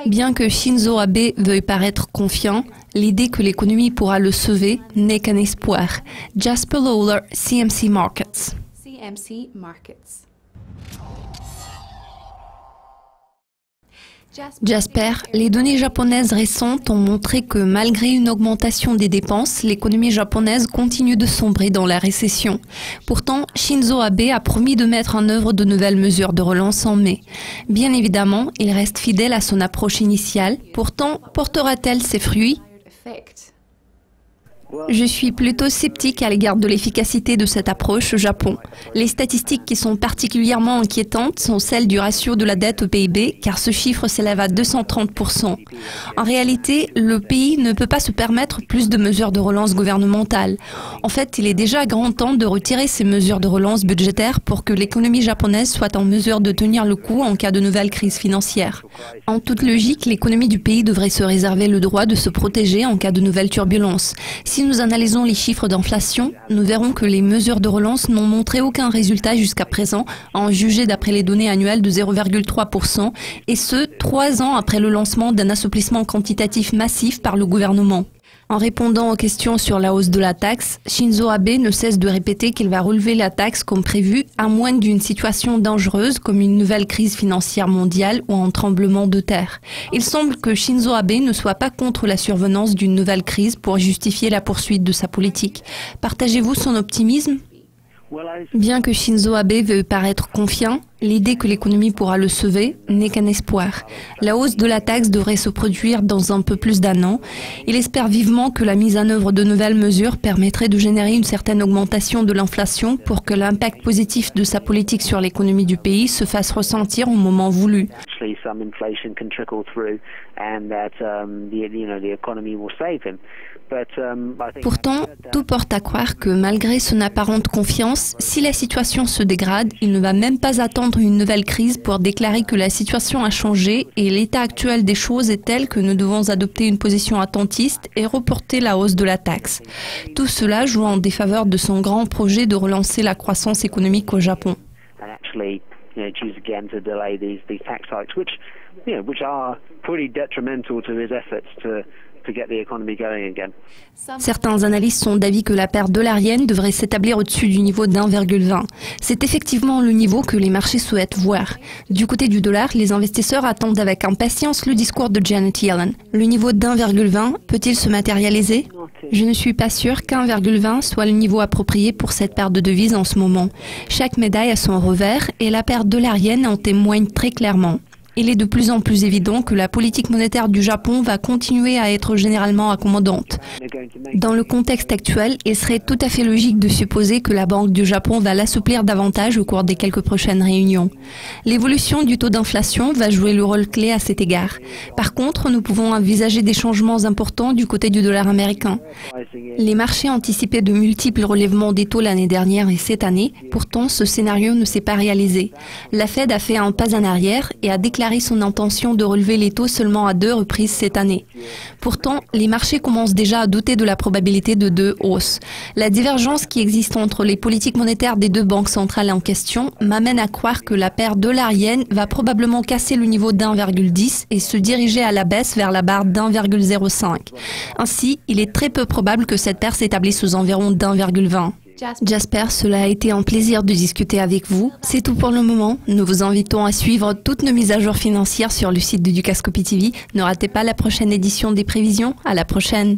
Bien que Shinzo Abe veuille paraître confiant, l'idée que l'économie pourra le sauver n'est qu'un espoir. Jasper Lawler, CMC Markets. Jasper, les données japonaises récentes ont montré que malgré une augmentation des dépenses, l'économie japonaise continue de sombrer dans la récession. Pourtant, Shinzo Abe a promis de mettre en œuvre de nouvelles mesures de relance en mai. Bien évidemment, il reste fidèle à son approche initiale. Pourtant, portera-t-elle ses fruits ? Je suis plutôt sceptique à l'égard de l'efficacité de cette approche au Japon. Les statistiques qui sont particulièrement inquiétantes sont celles du ratio de la dette au PIB, car ce chiffre s'élève à 230%. En réalité, le pays ne peut pas se permettre plus de mesures de relance gouvernementales. En fait, il est déjà grand temps de retirer ces mesures de relance budgétaire pour que l'économie japonaise soit en mesure de tenir le coup en cas de nouvelle crise financière. En toute logique, l'économie du pays devrait se réserver le droit de se protéger en cas de nouvelles turbulences. Si nous analysons les chiffres d'inflation, nous verrons que les mesures de relance n'ont montré aucun résultat jusqu'à présent, à en juger d'après les données annuelles de 0,3%, et ce, 3 ans après le lancement d'un assouplissement quantitatif massif par le gouvernement. En répondant aux questions sur la hausse de la taxe, Shinzo Abe ne cesse de répéter qu'il va relever la taxe comme prévu, à moins d'une situation dangereuse comme une nouvelle crise financière mondiale ou un tremblement de terre. Il semble que Shinzo Abe ne soit pas contre la survenance d'une nouvelle crise pour justifier la poursuite de sa politique. Partagez-vous son optimisme ? Bien que Shinzo Abe veuille paraître confiant, l'idée que l'économie pourra le sauver n'est qu'un espoir. La hausse de la taxe devrait se produire dans un peu plus d'1 an. Il espère vivement que la mise en œuvre de nouvelles mesures permettrait de générer une certaine augmentation de l'inflation pour que l'impact positif de sa politique sur l'économie du pays se fasse ressentir au moment voulu. Pourtant, tout porte à croire que malgré son apparente confiance, si la situation se dégrade, il ne va même pas attendre une nouvelle crise pour déclarer que la situation a changé et l'état actuel des choses est tel que nous devons adopter une position attentiste et reporter la hausse de la taxe. Tout cela joue en défaveur de son grand projet de relancer la croissance économique au Japon. Certains analystes sont d'avis que la paire dollarienne devrait s'établir au-dessus du niveau d'1,20. C'est effectivement le niveau que les marchés souhaitent voir. Du côté du dollar, les investisseurs attendent avec impatience le discours de Janet Yellen. Le niveau d'1,20 peut-il se matérialiser ? Je ne suis pas sûr qu'1,20 soit le niveau approprié pour cette paire de devises en ce moment. Chaque médaille a son revers et la paire dollarienne en témoigne très clairement. Il est de plus en plus évident que la politique monétaire du Japon va continuer à être généralement accommodante. Dans le contexte actuel, il serait tout à fait logique de supposer que la Banque du Japon va l'assouplir davantage au cours des quelques prochaines réunions. L'évolution du taux d'inflation va jouer le rôle clé à cet égard. Par contre, nous pouvons envisager des changements importants du côté du dollar américain. Les marchés anticipaient de multiples relèvements des taux l'année dernière et cette année. Pourtant, ce scénario ne s'est pas réalisé. La Fed a fait un pas en arrière et a déclaré son intention de relever les taux seulement à 2 reprises cette année. Pourtant, les marchés commencent déjà à douter de la probabilité de 2 hausses. La divergence qui existe entre les politiques monétaires des 2 banques centrales en question m'amène à croire que la paire dollar-yen va probablement casser le niveau d'1,10 et se diriger à la baisse vers la barre d'1,05. Ainsi, il est très peu probable que cette paire s'établisse aux environs d'1,20. Jasper, cela a été un plaisir de discuter avec vous. C'est tout pour le moment. Nous vous invitons à suivre toutes nos mises à jour financières sur le site de Dukascopy TV. Ne ratez pas la prochaine édition des prévisions. À la prochaine.